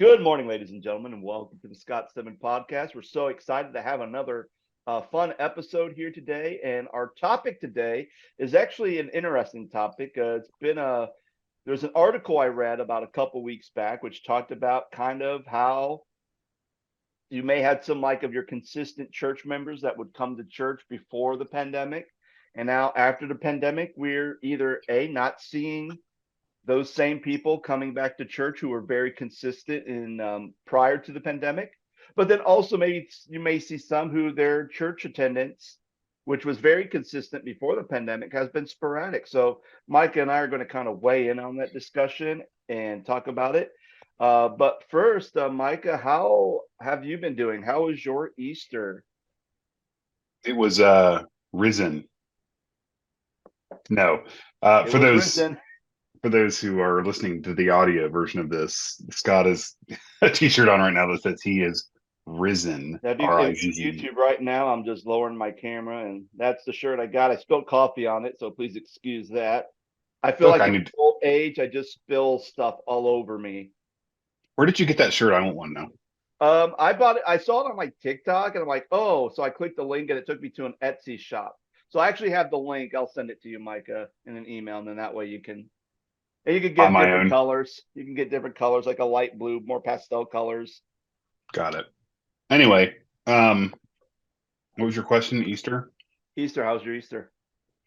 Good morning, ladies and gentlemen, and welcome to the Scott Stedman podcast. We're so excited to have another fun episode here today, and our topic today is actually an interesting topic. There's an article I read about a couple weeks back, which talked about kind of how you may have some like of your consistent church members that would come to church before the pandemic, and now after the pandemic, we're either not seeing those same people coming back to church who were very consistent in prior to the pandemic, but then also maybe you may see some who their church attendance, which was very consistent before the pandemic, has been sporadic. So Micah and I are going to kind of weigh in on that discussion and talk about it. But first, Micah, how have you been doing? How was your Easter? It was risen. No, It for was those risen. for those who are listening to the audio version of this, Scott has a T-shirt on right now that says he is risen. Now, if you RIZZ. YouTube right now, I'm just lowering my camera, and that's the shirt I got. I spilled coffee on it, so please excuse that. I feel Look, like I in need. old age, I just spill stuff all over me. Where did you get that shirt? I want one now. I bought it. I saw it on like TikTok, and I'm like, oh, so I clicked the link, and it took me to an Etsy shop. So I actually have the link. I'll send it to you, Micah, in an email, and then that way you can On get my different own. colors. You can get different colors, like a light blue, more pastel colors. Got it. Anyway, um, what was your question? Easter? Easter, how's your Easter?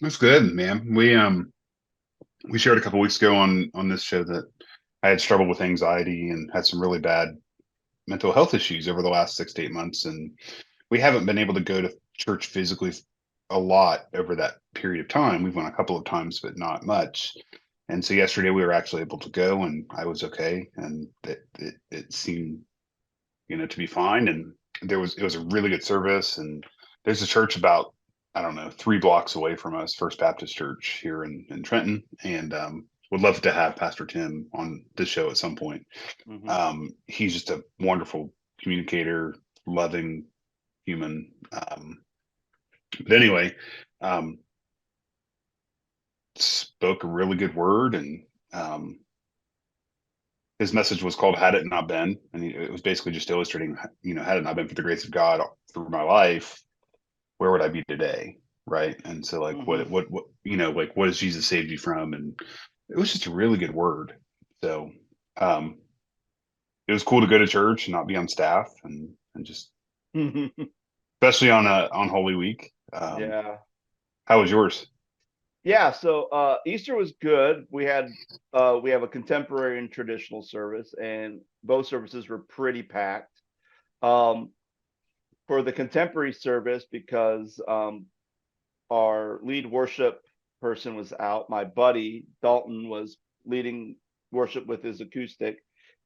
That's good, man. We shared a couple weeks ago on this show that I had struggled with anxiety and had some really bad mental health issues over the last 6 to 8 months, and we haven't been able to go to church physically a lot over that period of time. We've went a couple of times, but not much. And so yesterday we were actually able to go, and I was okay, and it seemed to be fine. And it was a really good service. And there's a church about, I don't know, 3 blocks away from us, First Baptist Church here in Trenton, and would love to have Pastor Tim on this show at some point. Hmm. He's just a wonderful communicator, loving human. But anyway, um, spoke a really good word, and um, his message was called "Had It Not Been," and it was basically just illustrating, had it not been for the grace of God through my life, where would I be today, right? And so, like, Hmm. like, what has Jesus saved you from? And it was just a really good word. So, um, it was cool to go to church and not be on staff, and just especially on Holy Week. Yeah. How was yours? Yeah, so Easter was good. We have a contemporary and traditional service, and both services were pretty packed. Um, for the contemporary service, because our lead worship person was out, my buddy Dalton was leading worship with his acoustic,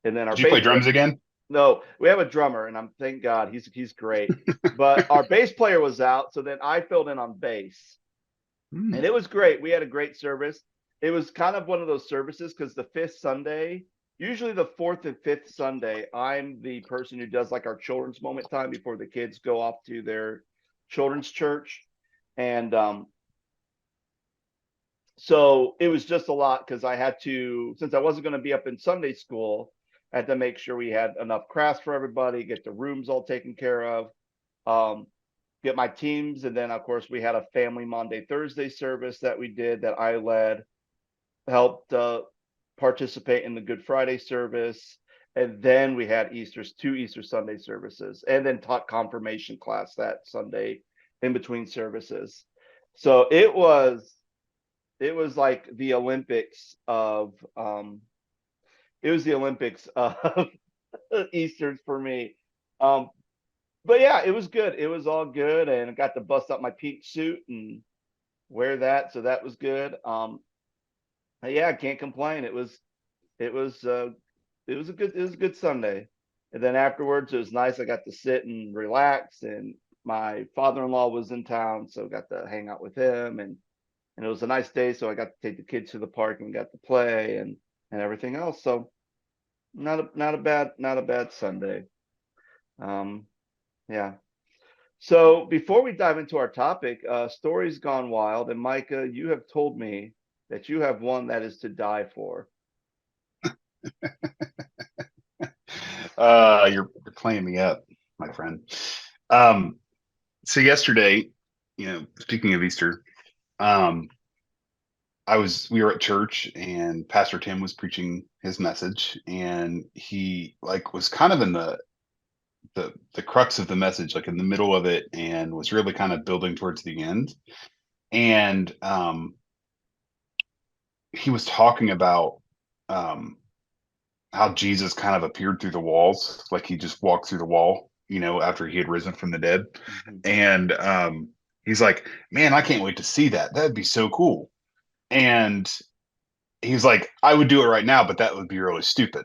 and then our Did you play bass player. drums again? No, we have a drummer, and I'm thank God he's great. But our bass player was out, so then I filled in on bass. Hmm. And it was great. We had a great service. It was kind of one of those services because the fifth Sunday, usually the fourth and fifth Sunday, I'm the person who does like our children's moment time before the kids go off to their children's church. And so it was just a lot because I had to, since I wasn't going to be up in Sunday school, I had to make sure we had enough crafts for everybody, get the rooms all taken care of. Um, get my teams. And then, of course, we had a family Monday, Thursday service that we did that I led, helped participate in the Good Friday service. And then we had two Easter Sunday services, and then taught confirmation class that Sunday in between services. So it was like the Olympics of it was the Olympics of Easter's for me. Um, but yeah, it was good. It was all good, and I got to bust up my pink suit and wear that, so that was good. Yeah, I can't complain. It was it was a good Sunday, and then afterwards it was nice. I got to sit and relax, and my father-in-law was in town, so got to hang out with him, and it was a nice day. So I got to take the kids to the park and got to play and everything else. So not a bad Sunday. Um, yeah. So before we dive into our topic, stories gone wild, and Micah, you have told me that you have one that is to die for. You're playing me up, my friend. So yesterday, speaking of Easter, um, we were at church and Pastor Tim was preaching his message, and he like was kind of in the crux of the message, like in the middle of it, and was really kind of building towards the end. And he was talking about um how Jesus kind of appeared through the walls, like he just walked through the wall, after he had risen from the dead. Mhm. And he's like, man, I can't wait to see that. That'd be so cool. And he's like, I would do it right now, but that would be really stupid.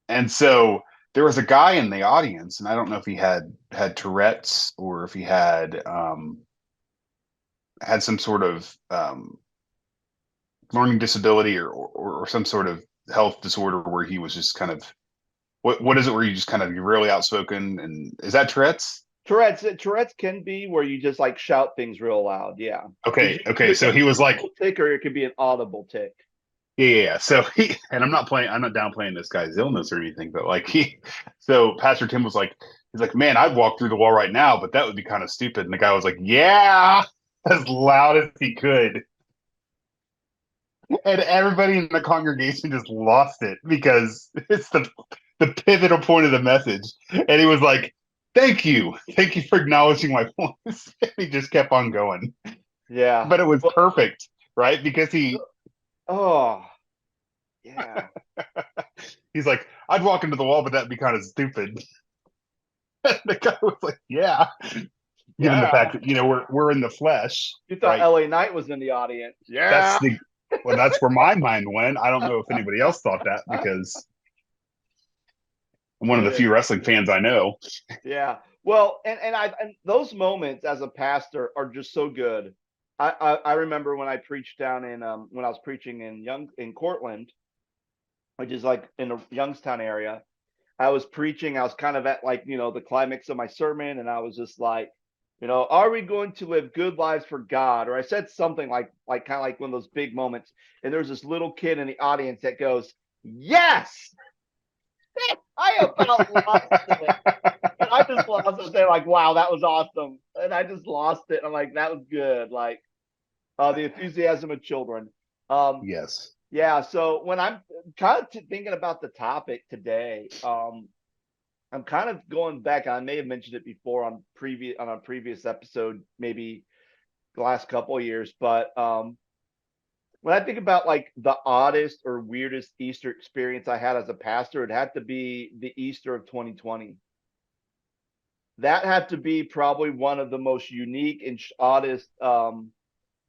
And so there was a guy in the audience, and I don't know if he had Tourette's or if he had some sort of learning disability or some sort of health disorder where he was just kind of what is it where you just kind of you're really outspoken, and is that Tourette's? Tourette's can be where you just like shout things real loud. Yeah. Okay. It So can he be a was like, verbal tick or it could be an audible tick. yeah. So and I'm not downplaying this guy's illness or anything, but like so Pastor Tim was like, he's like, man, I'd walk through the wall right now, but that would be kind of stupid. And the guy was like, yeah, as loud as he could. And everybody in the congregation just lost it because it's the pivotal point of the message. And he was like, thank you for acknowledging my voice. He just kept on going, Yeah. but it was Well, perfect, right? Because oh, yeah. he's like, I'd walk into the wall, but that'd be kind of stupid. The guy was like, yeah, given the Yeah. fact that we're in the flesh, You thought right? LA Knight was in the audience. That's Yeah. the well, that's where my mind went. I don't know if anybody else thought that because I'm one of the Yeah. few wrestling fans I know. Yeah. Well, and those moments as a pastor are just so good. I remember when I preached down in when I was preaching in Cortland, which is like in the Youngstown area. I was preaching, I was kind of at like, the climax of my sermon, and I was just like, are we going to live good lives for God? Or I said something like kind of like one of those big moments. And there's this little kid in the audience that goes, yes, I about lost it. And I just lost it. They're like, wow, that was awesome. And I just lost it. I'm like, that was good. Like the enthusiasm of children. Um, Yes. yeah. So when I'm kind of thinking about the topic today, I'm kind of going back. I may have mentioned it before on a previous episode, maybe the last couple of years. But when I think about like the oddest or weirdest Easter experience I had as a pastor, it had to be the Easter of 2020. That had to be probably one of the most unique and oddest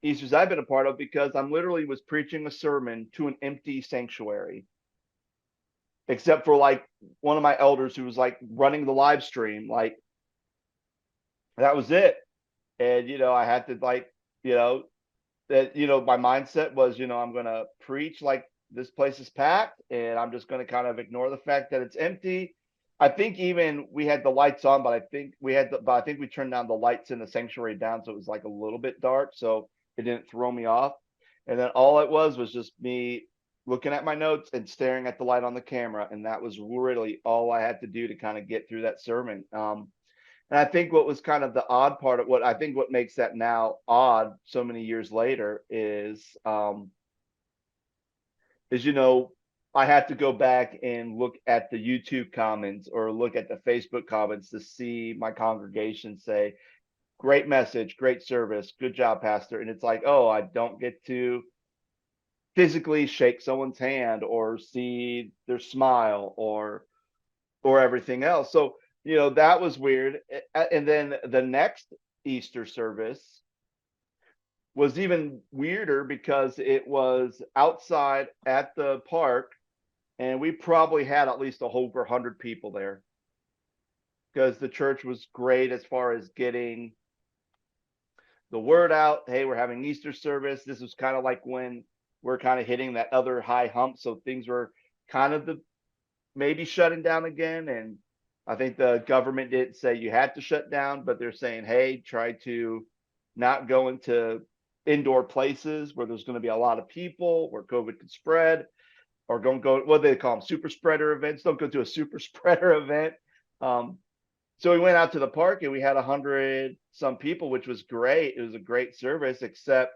Easters I've been a part of, because I'm literally was preaching a sermon to an empty sanctuary, except for like one of my elders who was like running the live stream. Like that was it. And I had to like, you know, my mindset was, I'm gonna preach like this place is packed, and I'm just gonna kind of ignore the fact that it's empty. I think even we had the lights on, but I think we turned down the lights in the sanctuary down, so it was like a little bit dark, so it didn't throw me off. And then all it was just me looking at my notes and staring at the light on the camera, and that was really all I had to do to kind of get through that sermon. And I think what was kind of the odd part of what makes that now odd so many years later is I had to go back and look at the YouTube comments or look at the Facebook comments to see my congregation say, great message, great service, good job, Pastor. And it's like, oh, I don't get to physically shake someone's hand or see their smile or everything else. So, that was weird. And then the next Easter service was even weirder because it was outside at the park, and we probably had at least over 100 people there, because the church was great as far as getting the word out. Hey, we're having Easter service. This was kind of like when we're kind of hitting that other high hump. So things were kind of maybe shutting down again. And I think the government didn't say you had to shut down, but they're saying, hey, try to not go into indoor places where there's going to be a lot of people, where COVID could spread. or don't go, what do they call them? Super spreader events. Don't go to a super spreader event. So we went out to the park and we had 100 some people, which was great. It was a great service, except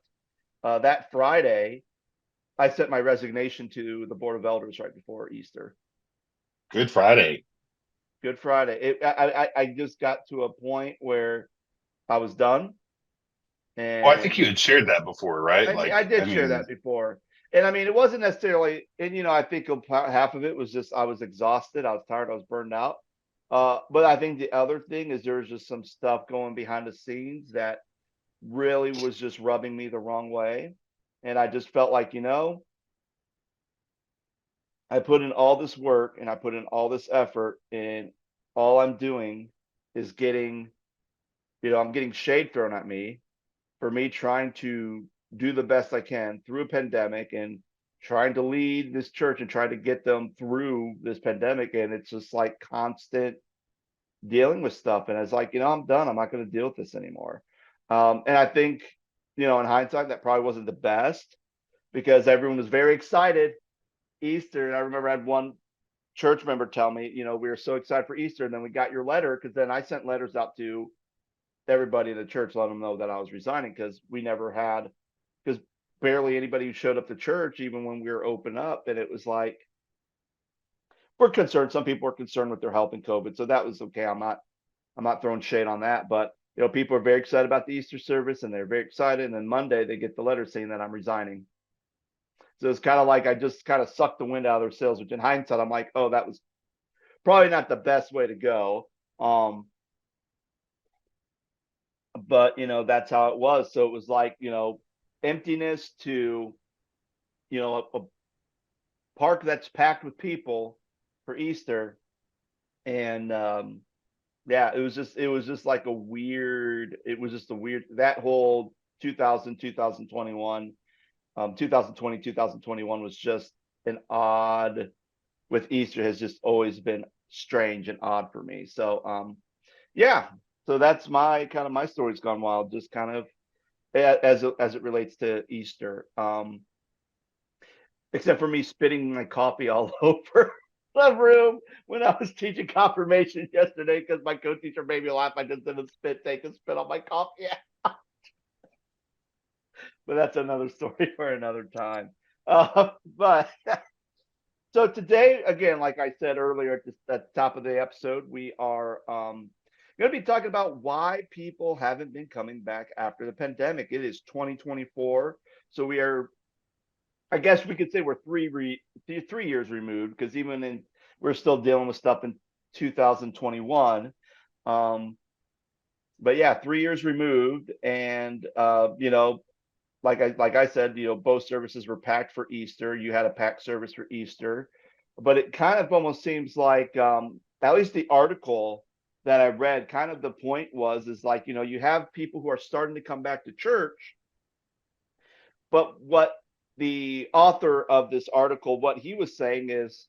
that Friday, I sent my resignation to the Board of Elders right before Easter. Good Friday. Good Friday. I just got to a point where I was done. Well, I think And you had shared that before, right? I did share that before. And I mean, it wasn't necessarily, and I think half of it was just I was exhausted, I was tired, I was burned out. But I think the other thing is there was just some stuff going behind the scenes that really was just rubbing me the wrong way. And I just felt like, I put in all this work and I put in all this effort, and all I'm doing is I'm getting shade thrown at me for me trying to do the best I can through a pandemic and trying to lead this church and try to get them through this pandemic. And it's just like constant dealing with stuff. And it's like, I'm done. I'm not going to deal with this anymore. And I think, in hindsight, that probably wasn't the best because everyone was very excited. Easter. And I remember I had one church member tell me, we were so excited for Easter. And then we got your letter, because then I sent letters out to everybody in the church, let them know that I was resigning, because because barely anybody who showed up to church, even when we were open up. And it was like, we're concerned. Some people are concerned with their health in COVID. So that was okay. I'm not throwing shade on that, but people are very excited about the Easter service and they're very excited. And then Monday they get the letter saying that I'm resigning. So it's kind of like I just kind of sucked the wind out of their sails, which in hindsight, I'm like, oh, that was probably not the best way to go. But that's how it was. So it was like, emptiness to, a park that's packed with people for Easter. And yeah, it was just like that whole 2021, 2020, 2021 was just an odd, with Easter has just always been strange and odd for me. So yeah, so that's my story's gone wild, just kind of as it relates to Easter. Except for me spitting my coffee all over the room when I was teaching confirmation yesterday, because my co-teacher made me laugh. I just didn't take a spit on my coffee. But that's another story for another time. But so today, again, like I said earlier at the top of the episode, we are going to be talking about why people haven't been coming back after the pandemic. It is 2024. So I guess we could say we're 3 years removed, because we're still dealing with stuff in 2021. But yeah, 3 years removed. And, like I said, both services were packed for Easter. You had a packed service for Easter, but it kind of almost seems like, at least the article that I read, kind of the point is like, you have people who are starting to come back to church, but what the author of this article, what he was saying is,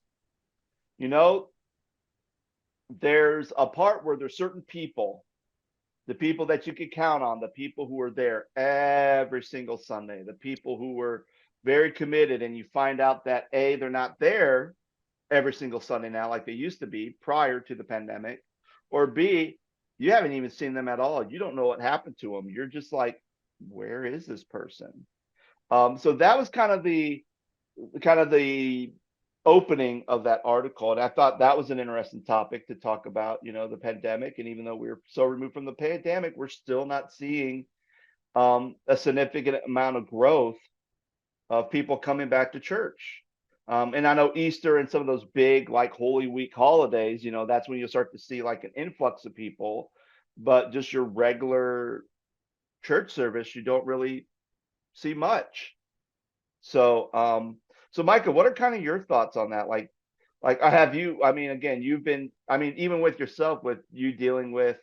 there's a part where there's certain people, the people that you could count on, the people who are there every single Sunday, the people who were very committed, and you find out that A, they're not there every single Sunday now like they used to be prior to the pandemic, or B, you haven't even seen them at all. You don't know what happened to them. You're just like, where is this person? So that was kind of the opening of that article, and I thought that was an interesting topic to talk about. The pandemic, and even though we're so removed from the pandemic, we're still not seeing a significant amount of growth of people coming back to church. And I know Easter and some of those big like Holy Week holidays, that's when you start to see like an influx of people, but just your regular church service, you don't really see much. So Micah, what are kind of your thoughts on that? Like I have you, I mean, again, even with yourself, with you dealing with,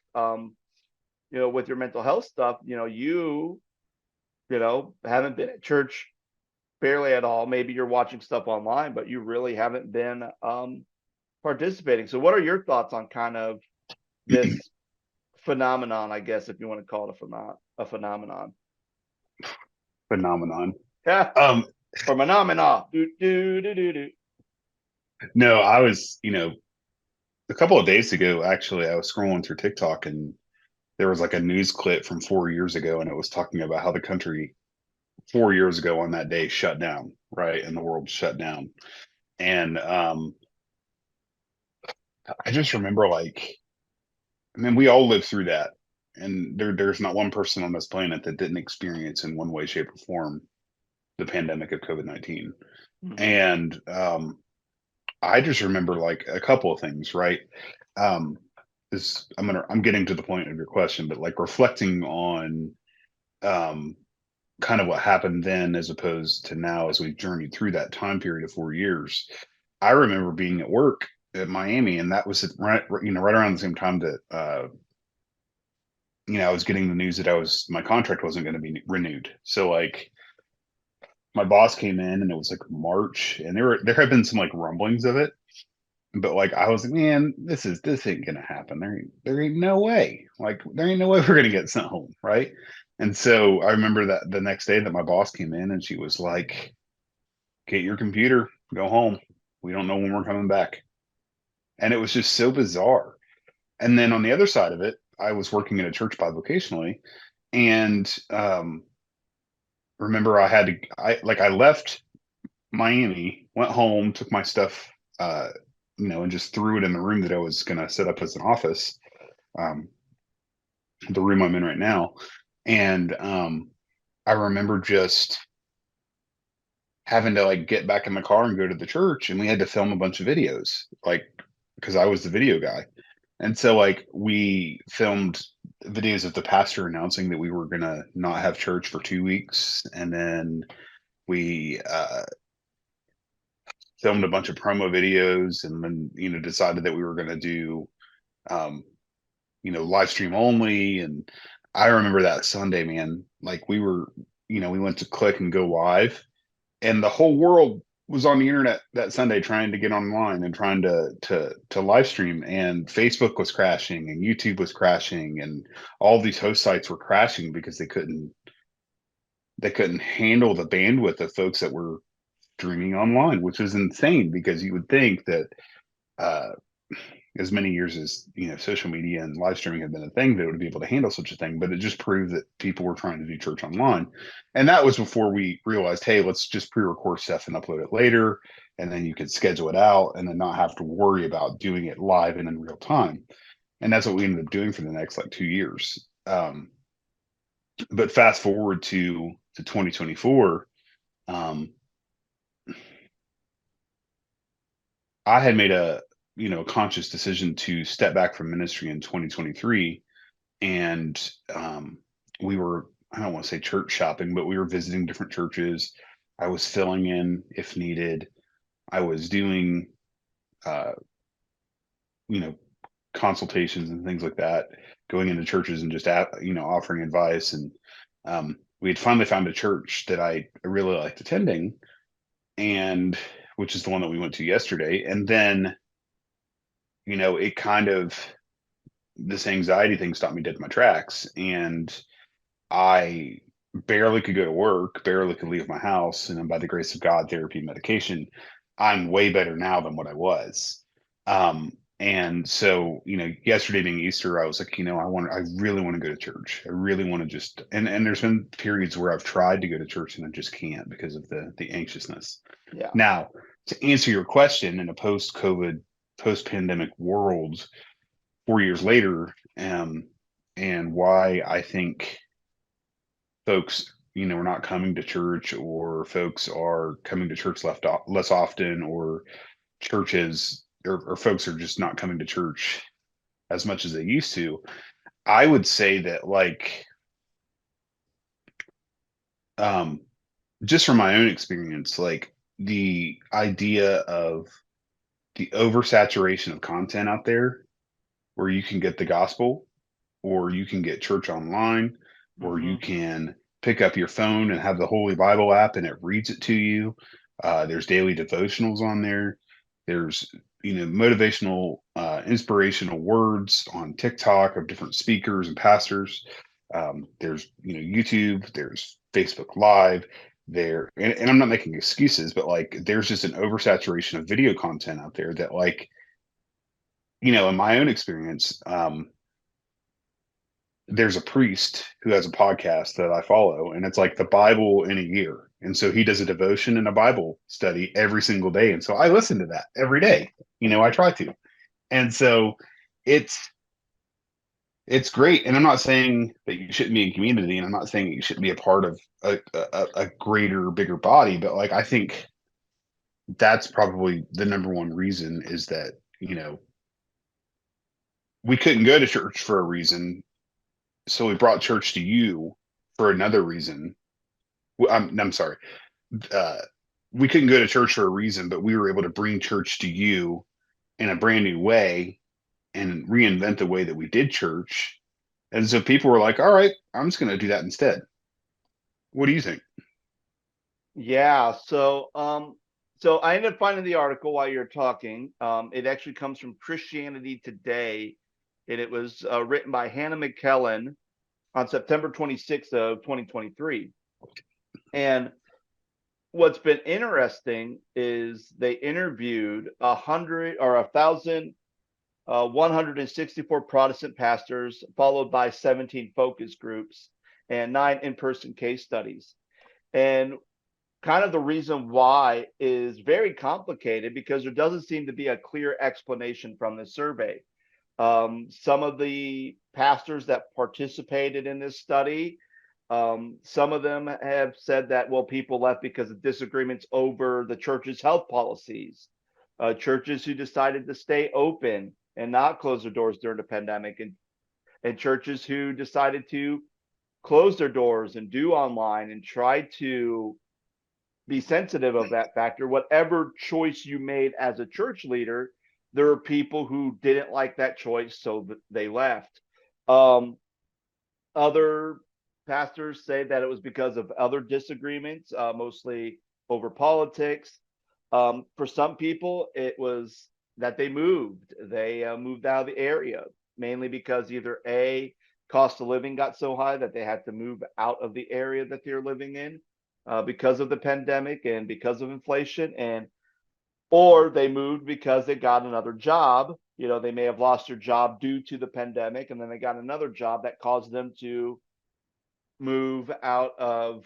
with your mental health stuff, haven't been at church barely at all. Maybe you're watching stuff online, but you really haven't been, participating. So what are your thoughts on kind of this phenomenon, I guess, if you want to call it a phenomenon? Phenomenon. Yeah. Um, Or phenomena. Do, do, do, do, do. No, I was, a couple of days ago, actually, I was scrolling through TikTok and there was like a news clip from 4 years ago, and it was talking about how the country 4 years ago on that day shut down, right? And the world shut down. And I just remember like, I mean, we all lived through that. And there's not one person on this planet that didn't experience in one way, shape, or form the pandemic of COVID-19. Mhm. And I just remember like a couple of things, right? Um, I'm getting to the point of your question, but like reflecting on um kind of what happened then as opposed to now as we journeyed through that time period of 4 years. I remember being at work at Miami, and that was right around the same time that I was getting the news that my contract wasn't going to be renewed. So like my boss came in, and it was like March, and there had been some like rumblings of it, but like I was like, man, this ain't gonna happen. There ain't no way. Like there ain't no way we're gonna get sent home, right? And so I remember that the next day that my boss came in, and she was like, get your computer, go home. We don't know when we're coming back. And it was just so bizarre. And then on the other side of it, I was working in a church bivocationally, and remember I left Miami, went home, took my stuff, and just threw it in the room that I was going to set up as an office, um, the room I'm in right now. And I remember just having to like get back in the car and go to the church, and we had to film a bunch of videos, like because I was the video guy. And so like we filmed videos of the pastor announcing that we were gonna not have church for 2 weeks, and then we filmed a bunch of promo videos, and then decided that we were gonna do um, live stream only. And I remember that Sunday, man, like we went to click and go live, and the whole world was on the internet that Sunday trying to get online and trying to live stream, and Facebook was crashing and YouTube was crashing and all these host sites were crashing because they couldn't handle the bandwidth of folks that were streaming online, which was insane because you would think that uh, as many years as social media and live streaming have been a thing, that it would be able to handle such a thing. But it just proved that people were trying to do church online, and that was before we realized, hey, let's just pre-record stuff and upload it later, and then you could schedule it out and then not have to worry about doing it live and in real time. And that's what we ended up doing for the next like 2 years. But fast forward to 2024. um, I had made a conscious decision to step back from ministry in 2023, and we were, I don't want to say church shopping, but we were visiting different churches. I was filling in if needed. I was doing uh, you know consultations and things like that, going into churches and just offering advice. And we had finally found a church that I really liked attending, and which is the one that we went to yesterday. And then it kind of, this anxiety thing stopped me dead in my tracks, and I barely could go to work, barely could leave my house. And then by the grace of God, therapy, medication, I'm way better now than what I was. And so, yesterday being Easter, I was like, I really want to go to church. I really want to just, and there's been periods where I've tried to go to church and I just can't because of the anxiousness. Yeah. Now, to answer your question, in a post-COVID, post-pandemic world, 4 years later, and why I think folks are not coming to church, or folks are coming to church less often, or churches or folks are just not coming to church as much as they used to. I would say that like um just from my own experience, like the idea of the oversaturation of content out there, where you can get the gospel, or you can get church online, or you Hmm. can pick up your phone and have the Holy Bible app and it reads it to you. There's daily devotionals on there. There's motivational, inspirational words on TikTok of different speakers and pastors. There's YouTube. There's Facebook Live. there. And I'm not making excuses, but like there's just an oversaturation of video content out there that like, in my own experience, there's a priest who has a podcast that I follow, and it's like the Bible in a year. And so he does a devotion and a Bible study every single day. And so I listen to that every day. I try to. And so it's great. And I'm not saying that you shouldn't be in community, and I'm not saying that you shouldn't be a part of a greater, bigger body, but like I think that's probably the number one reason is that, we couldn't go to church for a reason. So we brought church to you for another reason. I'm sorry. Uh, we couldn't go to church for a reason, but we were able to bring church to you in a brand new way and reinvent the way that we did church. And so people were like, all right, I'm just going to do that instead. What do you think? Yeah. So I ended up finding the article while you're talking. It actually comes from Christianity Today, and it was written by Hannah McKellen on September 26th of 2023. And what's been interesting is they interviewed 1,164 Protestant pastors, followed by 17 focus groups and 9 in-person case studies. And kind of the reason why is very complicated because there doesn't seem to be a clear explanation from the survey. Some of the pastors that participated in this study, some of them have said that, well, people left because of disagreements over the church's health policies, churches who decided to stay open and not close their doors during the pandemic, and churches who decided to close their doors and do online and try to be sensitive of that factor. Whatever choice you made as a church leader, there are people who didn't like that choice, so they left. Other pastors say that it was because of other disagreements, mostly over politics. For some people, it was that they moved. They moved out of the area, mainly because either A, cost of living got so high that they had to move out of the area that they're living in because of the pandemic and because of inflation, or they moved because they got another job. They may have lost their job due to the pandemic, and then they got another job that caused them to move out of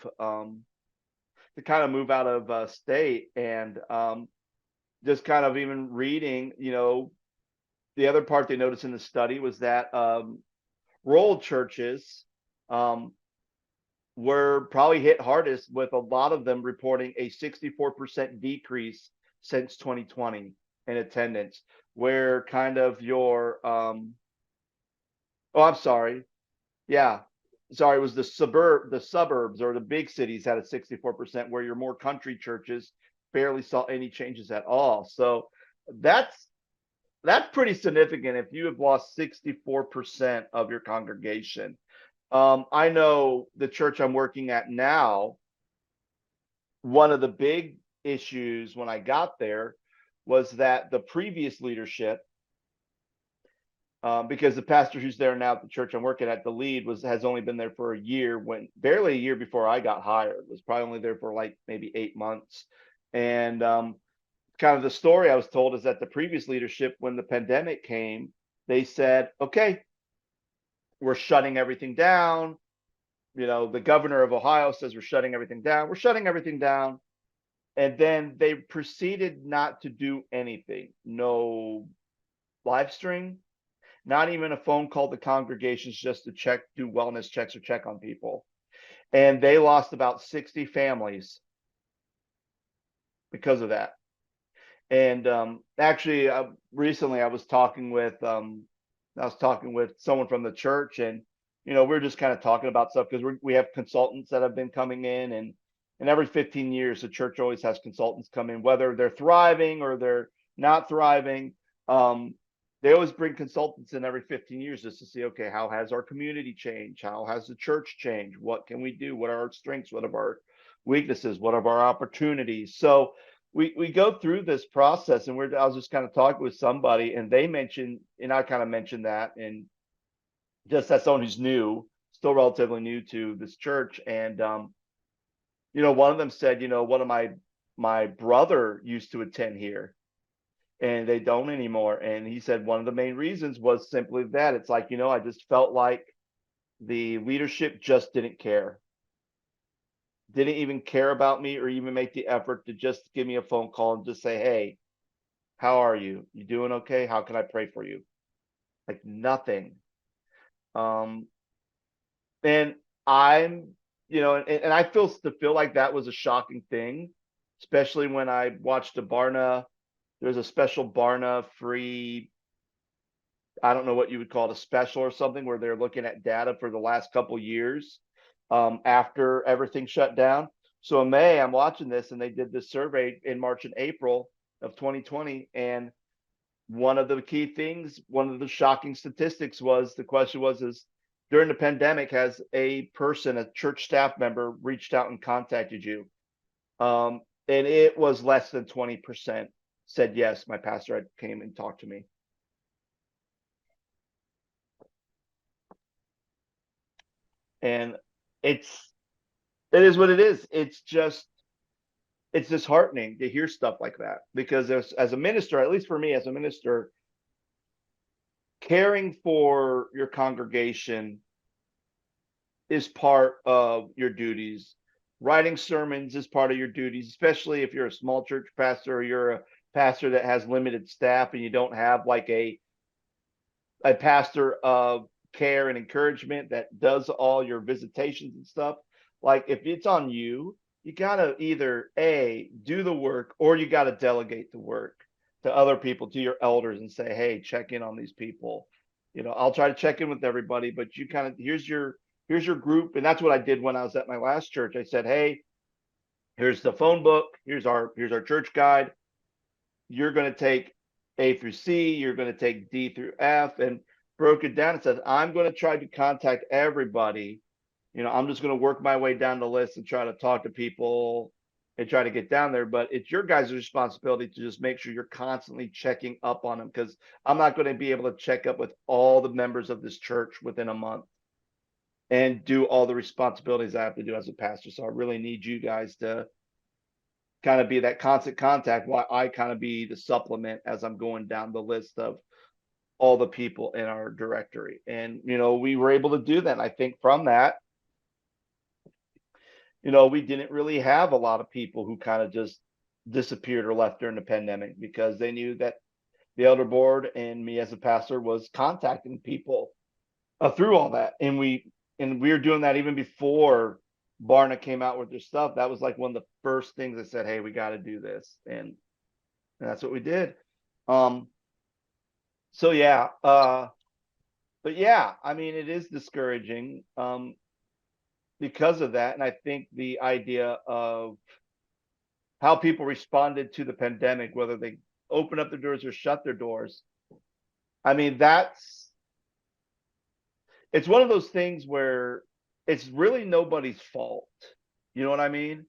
state. And just kind of even reading, the other part they noticed in the study was that rural churches were probably hit hardest, with a lot of them reporting a 64% decrease since 2020 in attendance, where kind of your I'm sorry. Yeah. Sorry, it was the suburbs or the big cities had a 64%, where your more country churches barely saw any changes at all. So that's pretty significant if you have lost 64% of your congregation. I know the church I'm working at now, one of the big issues when I got there was that the previous leadership, because the pastor who's there now at the church I'm working at, the lead, has only been there for a year, when barely a year before I got hired, was probably only there for like maybe 8 months. And kind of the story I was told is that the previous leadership, when the pandemic came, they said, okay, we're shutting everything down. The governor of Ohio says we're shutting everything down. We're shutting everything down. And then they proceeded not to do anything. No live stream, not even a phone call to congregations just to do wellness checks or check on people. And they lost about 60 families because of that. And actually, recently I was talking with someone from the church, and we're just kind of talking about stuff because we have consultants that have been coming in, and every 15 years the church always has consultants come in, whether they're thriving or they're not thriving. They always bring consultants in every 15 years just to see, okay, how has our community changed? How has the church changed? What can we do? What are our strengths? What are our weaknesses? What are our opportunities? So we go through this process, and I was just kind of talking with somebody, and they mentioned, and I kind of mentioned that, and just as someone who's new, still relatively new to this church, and one of them said, one of my brother used to attend here and they don't anymore. And he said one of the main reasons was simply that. It's like, I just felt like the leadership just didn't care. Didn't even care about me or even make the effort to just give me a phone call and just say, hey, how are you? You doing okay? How can I pray for you? Like nothing. Um, and I'm, and I feel like that was a shocking thing, especially when I watched there's a special Barna free, I don't know what you would call it, a special or something, where they're looking at data for the last couple years after everything shut down. So in May, I'm watching this, and they did this survey in March and April of 2020, and one of the key things, one of the shocking statistics was the question was is during the pandemic, has a church staff member, reached out and contacted you? And it was less than 20% said yes, my pastor had came and talked to me. And it is what it is. It's disheartening to hear stuff like that, because as a minister, at least for me as a minister, caring for your congregation is part of your duties. Writing sermons is part of your duties, especially if you're a small church pastor or you're a pastor that has limited staff and you don't have like a pastor of care and encouragement that does all your visitations and stuff. Like if it's on you, you gotta either do the work, or you gotta delegate the work to other people, to your elders, and say, hey, check in on these people. I'll try to check in with everybody, but you kind of here's your group. And that's what I did when I was at my last church. I said, hey, here's the phone book, here's our church guide. You're going to take A through C, you're going to take D through F, and broke it down and said, I'm going to try to contact everybody. I'm just going to work my way down the list and try to talk to people and try to get down there. But it's your guys' responsibility to just make sure you're constantly checking up on them, because I'm not going to be able to check up with all the members of this church within a month and do all the responsibilities I have to do as a pastor. So I really need you guys to kind of be that constant contact, while I kind of be the supplement as I'm going down the list of all the people in our directory. And, we were able to do that. And I think from that, we didn't really have a lot of people who kind of just disappeared or left during the pandemic, because they knew that the elder board and me as a pastor was contacting people through all that. And we were doing that even before Barna came out with their stuff. That was like one of the first things that said, hey, we got to do this. And that's what we did. So yeah, but yeah, I mean, it is discouraging because of that. And I think the idea of how people responded to the pandemic, whether they open up their doors or shut their doors, I mean, it's one of those things where it's really nobody's fault. You know what I mean?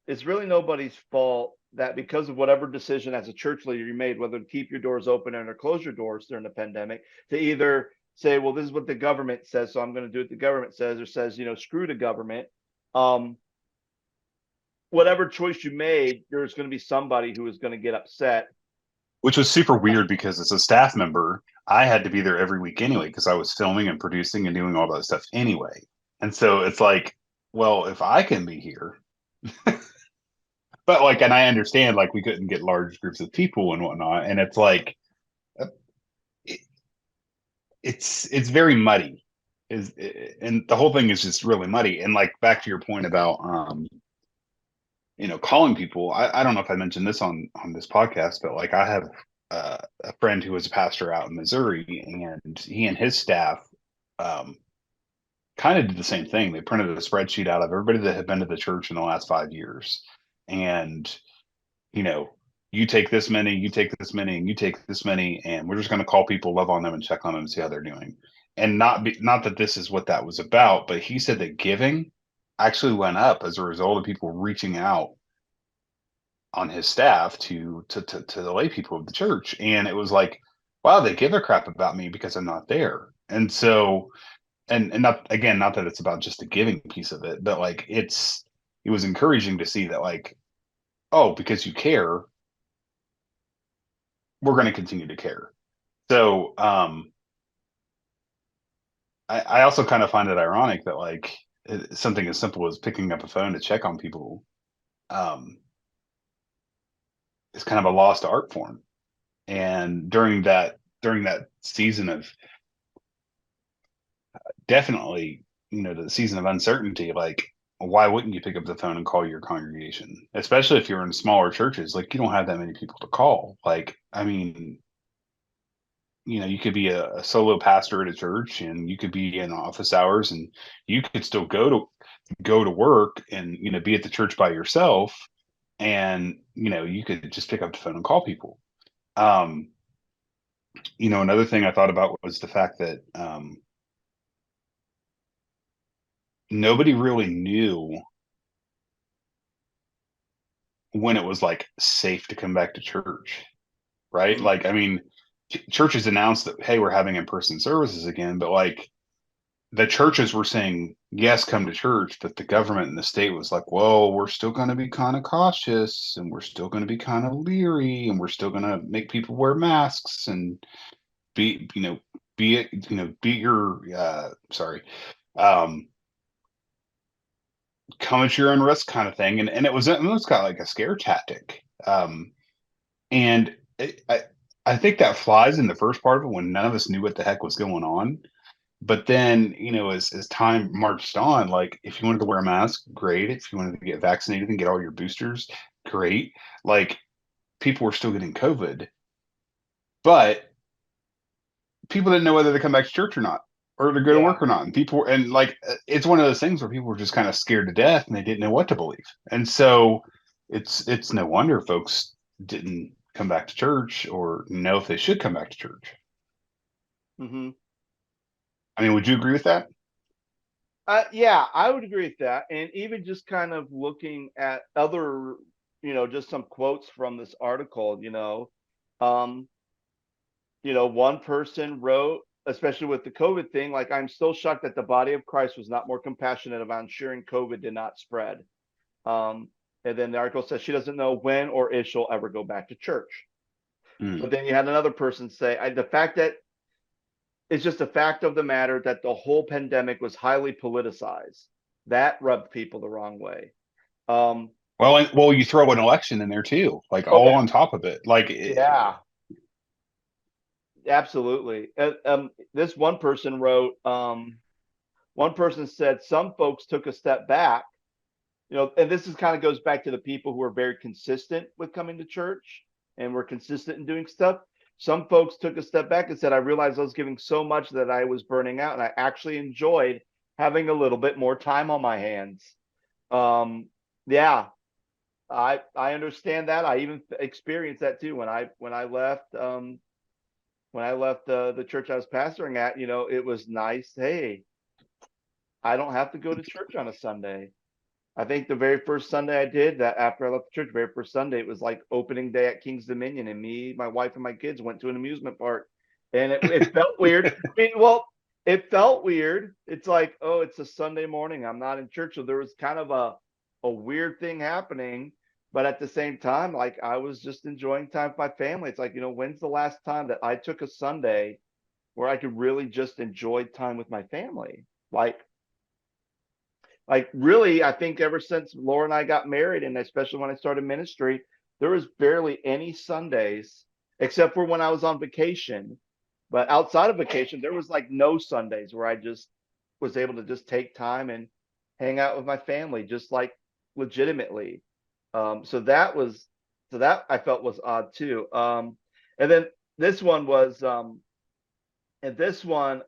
It's really nobody's fault that because of whatever decision as a church leader you made, whether to keep your doors open or close your doors during the pandemic, to either say, well, this is what the government says, so I'm going to do what the government says, or says, screw the government. Whatever choice you made, there's going to be somebody who is going to get upset. Which was super weird, because as a staff member, I had to be there every week anyway, because I was filming and producing and doing all that stuff anyway. And so it's like, well, if I can be here, but like, and I understand, like, we couldn't get large groups of people and whatnot. And it's like, it's very muddy, and the whole thing is just really muddy. And like, back to your point about, calling people, I don't know if I mentioned this on this podcast, but like, I have a friend who was a pastor out in Missouri, and he and his staff kind of did the same thing. They printed a spreadsheet out of everybody that had been to the church in the last 5 years. And, you take this many, you take this many, and you take this many, and we're just going to call people, love on them, and check on them and see how they're doing. And not that this is what that was about, but he said that giving actually went up as a result of people reaching out on his staff to the lay people of the church. And it was like, wow, they give a crap about me because I'm not there. And so, and not, again, not that it's about just the giving piece of it, but like, it's it was encouraging to see that, like, oh, because you care, we're going to continue to care. So I also kind of find it ironic that, like, something as simple as picking up a phone to check on people um, is kind of a lost art form. And during that season of, definitely, the season of uncertainty, like, why wouldn't you pick up the phone and call your congregation, especially if you're in smaller churches? Like, you don't have that many people to call. Like, I mean, you could be a solo pastor at a church, and you could be in office hours, and you could still go to work and be at the church by yourself, and you could just pick up the phone and call people. um Another thing I thought about was the fact that nobody really knew when it was, like, safe to come back to church, right? Mhm. Like, I mean, churches announced that, hey, we're having in-person services again, but, like, the churches were saying, yes, come to church, but the government and the state was like, well, we're still going to be kind of cautious, and we're still going to be kind of leery, and we're still going to make people wear masks, and be you know be it be your sorry um come at your own risk, kind of thing. And it was kind of like a scare tactic. And I think that flies in the first part of it, when none of us knew what the heck was going on. But then, as time marched on, like, if you wanted to wear a mask, great. If you wanted to get vaccinated and get all your boosters, great. Like, people were still getting COVID, but people didn't know whether to come back to church or not, or to go to Yeah. work or not. And like, it's one of those things where people were just kind of scared to death, and they didn't know what to believe. And so it's no wonder folks didn't come back to church or know if they should come back to church. Hmm. I mean, would you agree with that? Yeah, I would agree with that. And even just kind of looking at other, just some quotes from this article, um, one person wrote, especially with the COVID thing, like, I'm still shocked that the body of Christ was not more compassionate about ensuring COVID did not spread. Um, and then the article says she doesn't know when or if she'll ever go back to church. Mm. But then you had another person say, the fact that it's just a fact of the matter that the whole pandemic was highly politicized. That rubbed people the wrong way. Um, Well, you throw an election in there too, like, oh all on top of it. Like, yeah, absolutely. This one person wrote, one person said some folks took a step back, and this is kind of goes back to the people who are very consistent with coming to church and were consistent in doing stuff. Some folks took a step back and said, I realized I was giving so much that I was burning out, and I actually enjoyed having a little bit more time on my hands. Um, yeah, I understand that. I even experienced that too when I left the church I was pastoring at. It was nice. Hey, I don't have to go to church on a Sunday. I think the very first Sunday I did that after I left the church, very first Sunday, it was like opening day at King's Dominion, and me, my wife, and my kids went to an amusement park, and it felt weird. I mean, well, it felt weird. It's like, oh, it's a Sunday morning. I'm not in church, so there was kind of a weird thing happening. But at the same time, like, I was just enjoying time with my family. It's like, when's the last time that I took a Sunday where I could really just enjoy time with my family? Like, really, I think ever since Laura and I got married, and especially when I started ministry, there was barely any Sundays except for when I was on vacation. But outside of vacation, there was like no Sundays where I just was able to just take time and hang out with my family, just like legitimately. So that I felt was odd too. And then this one was, and this one,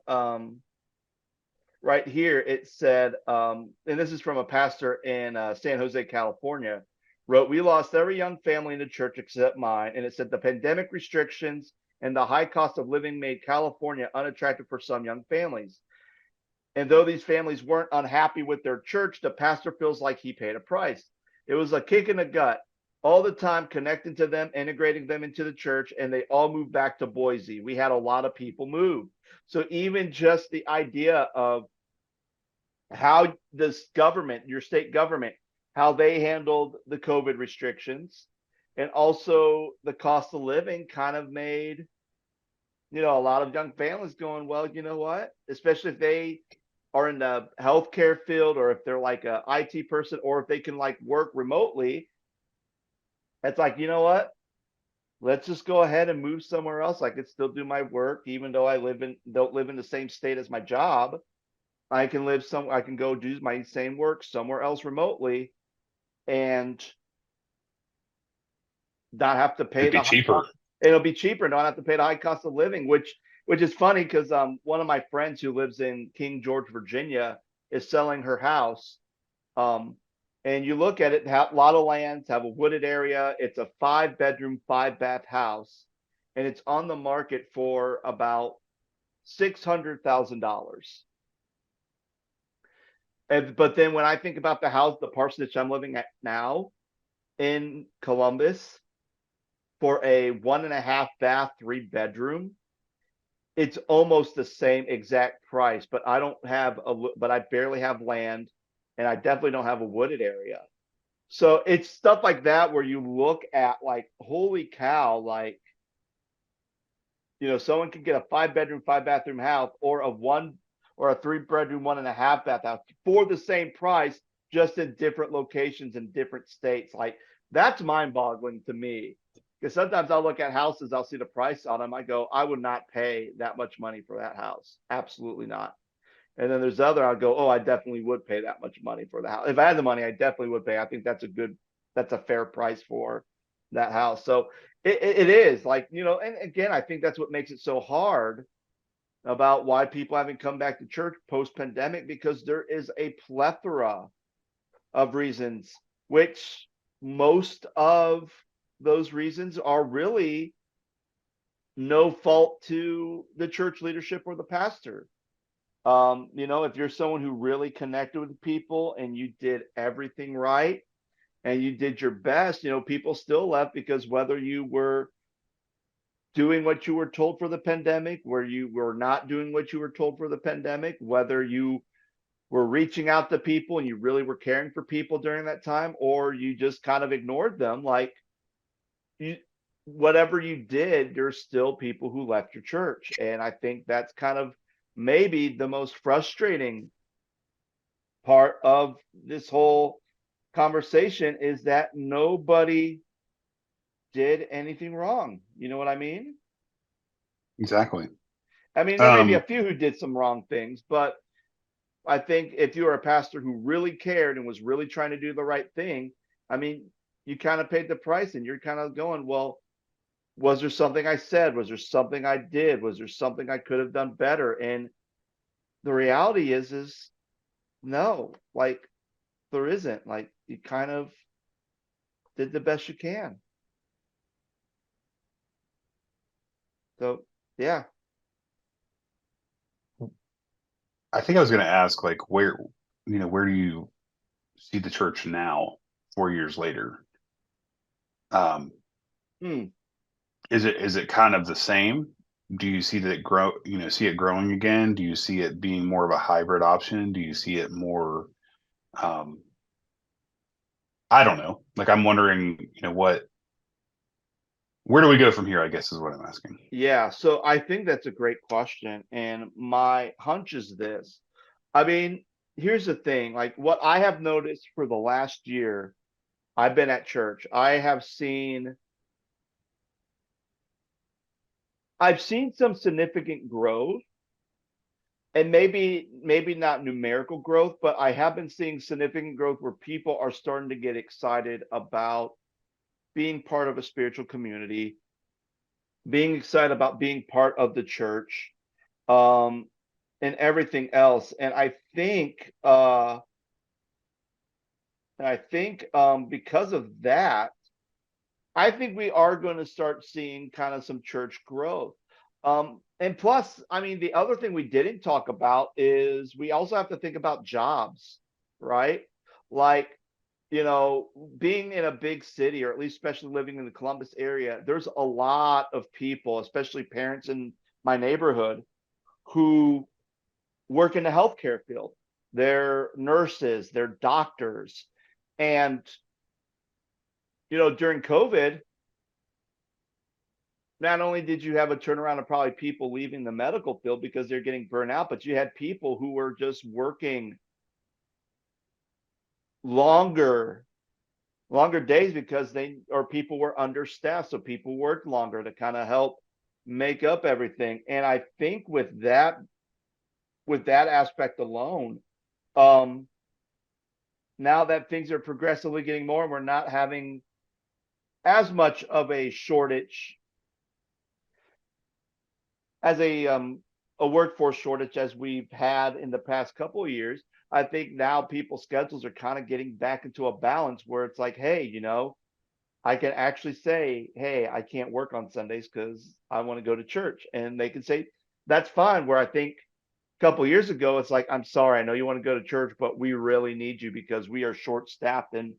right here it said, and this is from a pastor in San Jose, California, wrote, we lost every young family in the church except mine. And it said the pandemic restrictions and the high cost of living made California unattractive for some young families. And though these families weren't unhappy with their church, the pastor feels like he paid a price. It was a kick in the gut all the time, connecting to them, integrating them into the church, and they all moved back to Boise. We had a lot of people move. So even just the idea of how this government, your state government, how they handled the COVID restrictions, and also the cost of living kind of made, a lot of young families going, well, you know what? Especially if they are in the healthcare field, or if they're like a IT person, or if they can like work remotely, it's like, you know what? Let's just go ahead and move somewhere else. I could still do my work, even though don't live in the same state as my job. I can go do my same work somewhere else remotely and not have to pay It'd be the high cheaper. cost. It'll be cheaper, not have to pay the high cost of living, which is funny because one of my friends who lives in King George, Virginia, is selling her house. Um, and you look at it, a lot of lands have a wooded area. It's a 5-bedroom, 5-bath house, and it's on the market for about $600,000. But then when I think about the house, the parsonage I'm living at now in Columbus, for a 1.5-bath, 3-bedroom, it's almost the same exact price. But I barely have land, and I definitely don't have a wooded area. So it's stuff like that where you look at like, holy cow, like, someone can get a 5-bedroom, 5-bathroom house, or a 3-bedroom, 1.5-bath house for the same price, just in different locations in different states. Like, that's mind boggling to me. Because sometimes I'll look at houses, I'll see the price on them. I go, I would not pay that much money for that house. Absolutely not. And then there's I'll go, oh, I definitely would pay that much money for the house. If I had the money, I definitely would pay. I think that's a fair price for that house. So it is like, and again, I think that's what makes it so hard about why people haven't come back to church post pandemic, because there is a plethora of reasons, which most of those reasons are really no fault to the church leadership or the pastor. If you're someone who really connected with people and you did everything right and you did your best, people still left, because whether you were doing what you were told for the pandemic, where you were not doing what you were told for the pandemic, whether you were reaching out to people and you really were caring for people during that time, or you just kind of ignored them, like, you, whatever you did, there's still people who left your church. And I think that's kind of maybe the most frustrating part of this whole conversation, is that nobody did anything wrong. You know what I mean? Exactly. I mean, there may be a few who did some wrong things, but I think if you were a pastor who really cared and was really trying to do the right thing, I mean, you kind of paid the price, and you're kind of going, well, was there something I said? Was there something I did? Was there something I could have done better? And the reality is no, like, there isn't. Like, you kind of did the best you can. So yeah. I think I was going to ask, like, where do you see the church now, 4 years later? Hmm. Is it kind of the same? Do you see that see it growing again? Do you see it being more of a hybrid option? Do you see it more, um, I don't know. Like, I'm wondering, where do we go from here, I guess is what I'm asking. Yeah. So I think that's a great question. And my hunch is this. I mean, here's the thing, like, what I have noticed for the last year I've been at church, I've seen some significant growth, and maybe not numerical growth, but I have been seeing significant growth where people are starting to get excited about being part of a spiritual community, being excited about being part of the church, um, and everything else. And because of that, I think we are going to start seeing kind of some church growth. And plus, I mean, the other thing we didn't talk about is we also have to think about jobs, right? Like, being in a big city, or at least especially living in the Columbus area, there's a lot of people, especially parents in my neighborhood, who work in the healthcare field. They're nurses, they're doctors, And, during COVID, not only did you have a turnaround of probably people leaving the medical field because they're getting burnt out, but you had people who were just working longer days because people were understaffed. So people worked longer to kind of help make up everything. And I think with that aspect alone, now that things are progressively getting more, and we're not having as much of a shortage as a workforce shortage as we've had in the past couple of years. I think now people's schedules are kind of getting back into a balance where it's like, hey, I can actually say, hey, I can't work on Sundays because I want to go to church. And they can say, that's fine. Where I think a couple of years ago, it's like, I'm sorry, I know you want to go to church, but we really need you because we are short staffed and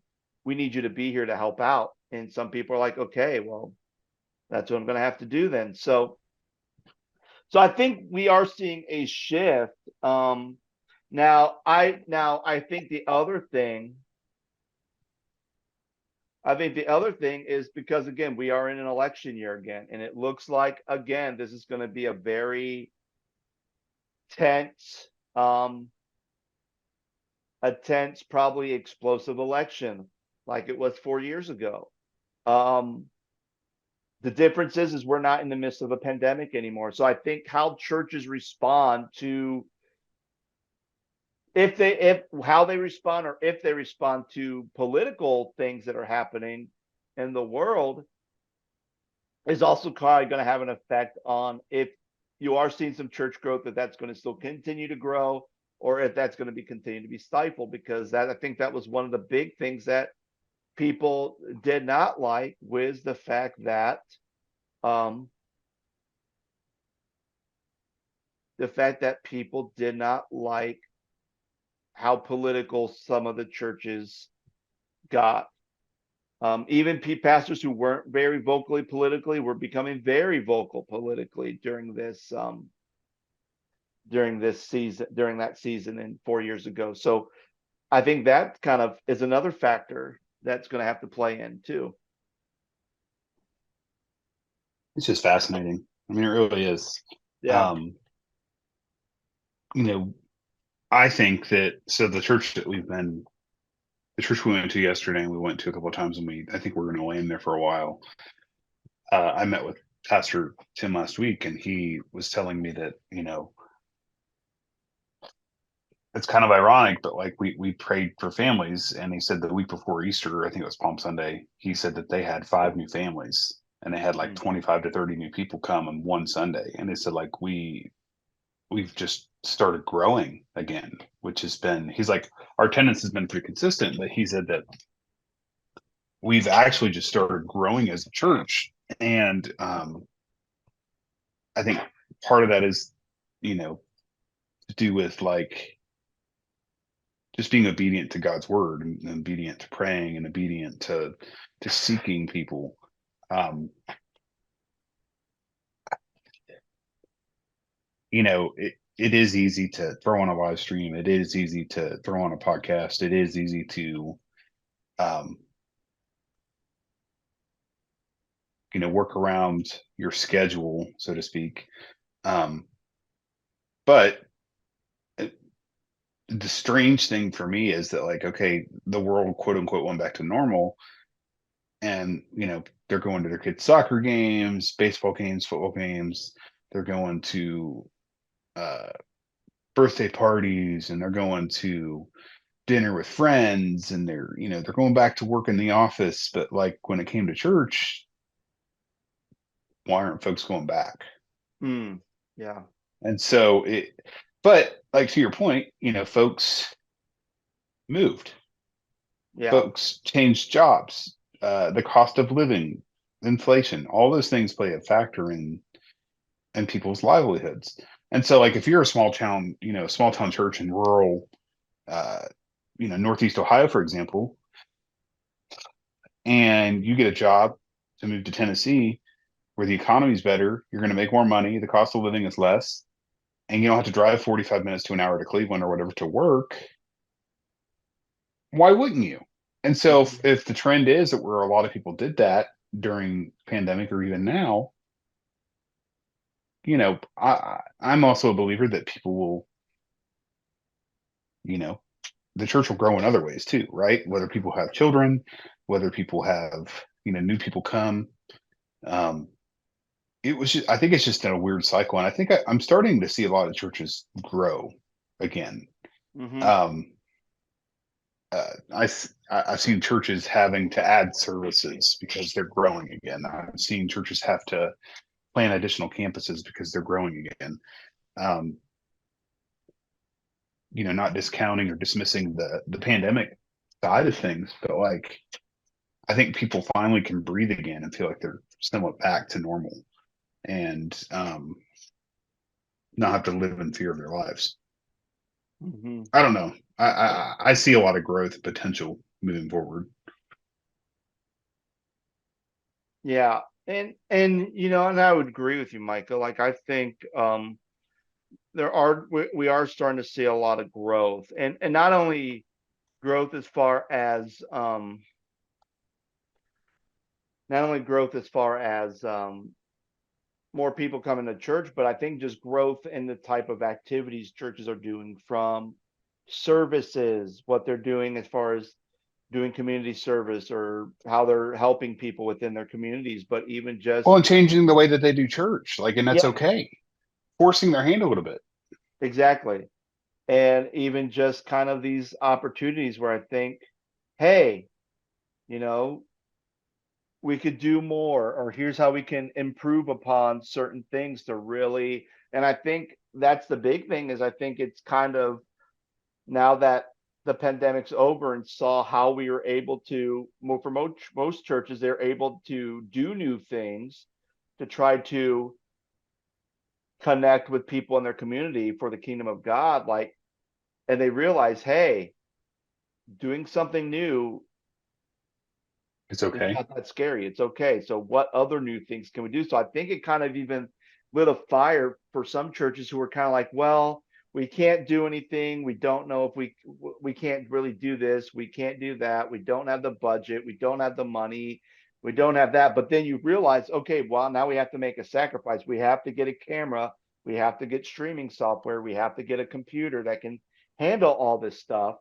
we need you to be here to help out. And some people are like, okay, well, that's what I'm going to have to do then. So I think we are seeing a shift. Now I think the other thing is because again, we are in an election year again, and it looks like again, this is going to be a very tense, probably explosive election like it was 4 years ago. The difference is we're not in the midst of a pandemic anymore. So I think how churches respond to if they respond to political things that are happening in the world is also probably going to have an effect on if you are seeing some church growth, that's going to still continue to grow, or if that's going to continue to be stifled, because I think that was one of the big things that people did not like, was the fact that people did not like how political some of the churches got. Even pastors who weren't very vocally politically were becoming very vocal politically during that season and 4 years ago. So I think that kind of is another factor that's going to have to play in too. It's just fascinating. I mean, it really is. Yeah. I think that the church we went to yesterday, and we went to a couple of times, and I think we're going to land there for a while. I met with Pastor Tim last week, and he was telling me that, it's kind of ironic, but like we prayed for families, and he said the week before Easter, I think it was Palm Sunday, he said that they had 5 new families, and they had like 25 to 30 new people come on one Sunday. And they said like we've just started growing again, which has been, he's like, our attendance has been pretty consistent, but he said that we've actually just started growing as a church. And I think part of that is, to do with like just being obedient to God's word, and obedient to praying, and obedient to seeking people. It is easy to throw on a live stream. It is easy to throw on a podcast. It is easy to, work around your schedule, so to speak. But the strange thing for me is that, like, okay, the world, quote unquote, went back to normal, and they're going to their kids' soccer games, baseball games, football games. They're going to birthday parties, and they're going to dinner with friends, and they're going back to work in the office. But like when it came to church, why aren't folks going back? Yeah. And so but like, to your point, folks moved. Yeah. Folks changed jobs. The cost of living, inflation, all those things play a factor in people's livelihoods. And so, like, if you're a small town church in rural, Northeast Ohio, for example, and you get a job to move to Tennessee, where the economy's better, you're going to make more money, the cost of living is less, and you don't have to drive 45 minutes to an hour to Cleveland or whatever to work. Why wouldn't you? And so if the trend is that where a lot of people did that during pandemic or even now, I'm also a believer that people will, you know, the church will grow in other ways too, right? Whether people have children, whether people have, new people come. Um, I think it's just in a weird cycle. And I think I'm starting to see a lot of churches grow again. Mm-hmm. I've seen churches having to add services because they're growing again. I've seen churches have to plan additional campuses because they're growing again. Not discounting or dismissing the pandemic side of things, but like, I think people finally can breathe again and feel like they're somewhat back to normal and not have to live in fear of their lives. Mm-hmm. I don't know. I see a lot of growth potential moving forward. Yeah. And I would agree with you, Micah. Like, I think we are starting to see a lot of growth, and not only growth as far as more people coming to church, but I think just growth in the type of activities churches are doing, from services, what they're doing as far as doing community service or how they're helping people within their communities, but even just, and changing the way that they do church, and that's okay. Forcing their hand a little bit. Exactly. And even just kind of these opportunities where I think, hey, we could do more, or here's how we can improve upon certain things to really, and I think that's the big thing, is I think it's kind of, now that the pandemic's over and saw how we were able to, for most churches, they're able to do new things to try to connect with people in their community for the kingdom of God. Like, and they realize, hey, doing something new, it's okay. It's not that scary. It's okay. So what other new things can we do? So I think it kind of even lit a fire for some churches who were kind of like, well, we can't do anything. We don't know if we can't really do this. We can't do that. We don't have the budget. We don't have the money. We don't have that. But then you realize, okay, well, now we have to make a sacrifice. We have to get a camera. We have to get streaming software. We have to get a computer that can handle all this stuff.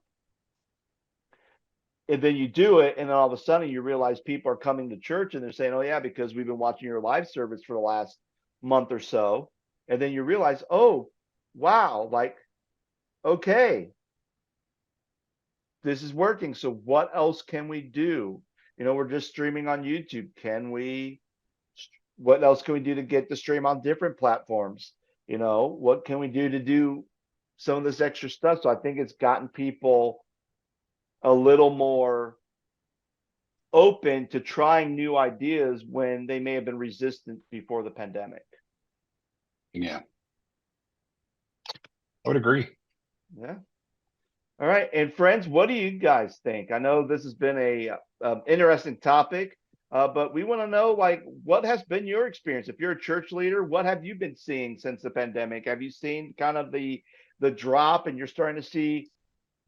And then you do it, and then all of a sudden you realize people are coming to church and they're saying, oh yeah, because we've been watching your live service for the last month or so. And then you realize, oh wow, like, okay, this is working. So what else can we do? We're just streaming on YouTube. What else can we do to get the stream on different platforms? What can we do to do some of this extra stuff? So I think it's gotten people a little more open to trying new ideas when they may have been resistant before the pandemic. Yeah, I would agree. Yeah. All right. And friends, what do you guys think? I know this has been a interesting topic, but we want to know, like, what has been your experience? If you're a church leader, what have you been seeing since the pandemic? Have you seen kind of the drop, and you're starting to see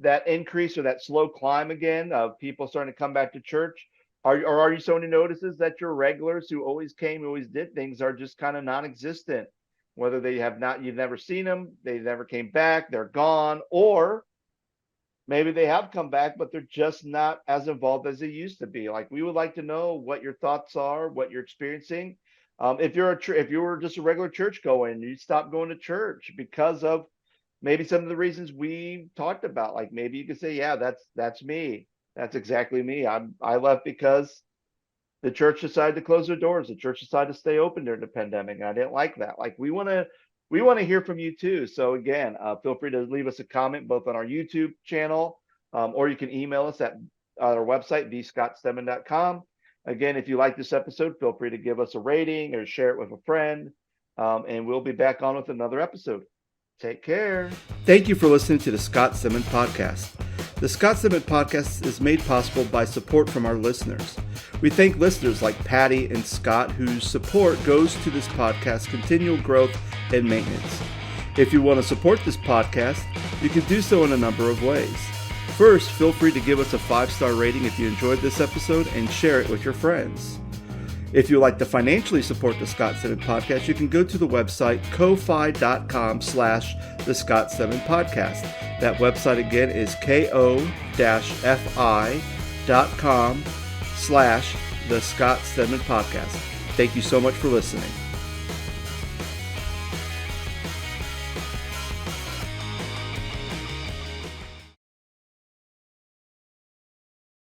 that increase or that slow climb again of people starting to come back to church? Are you someone who notices that your regulars who always came, who always did things, are just kind of non-existent? Whether you've never seen them, they never came back, they're gone, or maybe they have come back, but they're just not as involved as they used to be. Like, we would like to know what your thoughts are, what you're experiencing. If you were just a regular church goer and you stopped going to church because of maybe some of the reasons we talked about, like, maybe you could say, yeah, that's me. That's exactly me. I left because the church decided to close their doors. The church decided to stay open during the pandemic, and I didn't like that. Like, we want to hear from you too. So again, feel free to leave us a comment both on our YouTube channel, or you can email us at our website, thescottstedman.com. Again, if you like this episode, feel free to give us a rating or share it with a friend, and we'll be back on with another episode. Take care. Thank you for listening to the Scott Stedman Podcast. The Scott Stedman Podcast is made possible by support from our listeners. We thank listeners like Patty and Scott, whose support goes to this podcast's continual growth and maintenance. If you want to support this podcast, you can do so in a number of ways. First, feel free to give us a 5-star rating if you enjoyed this episode and share it with your friends. If you'd like to financially support the Scott Stedman Podcast, you can go to the website ko-fi.com/the Scott Stedman Podcast. That website again is ko-fi.com/the Scott Stedman Podcast. Thank you so much for listening.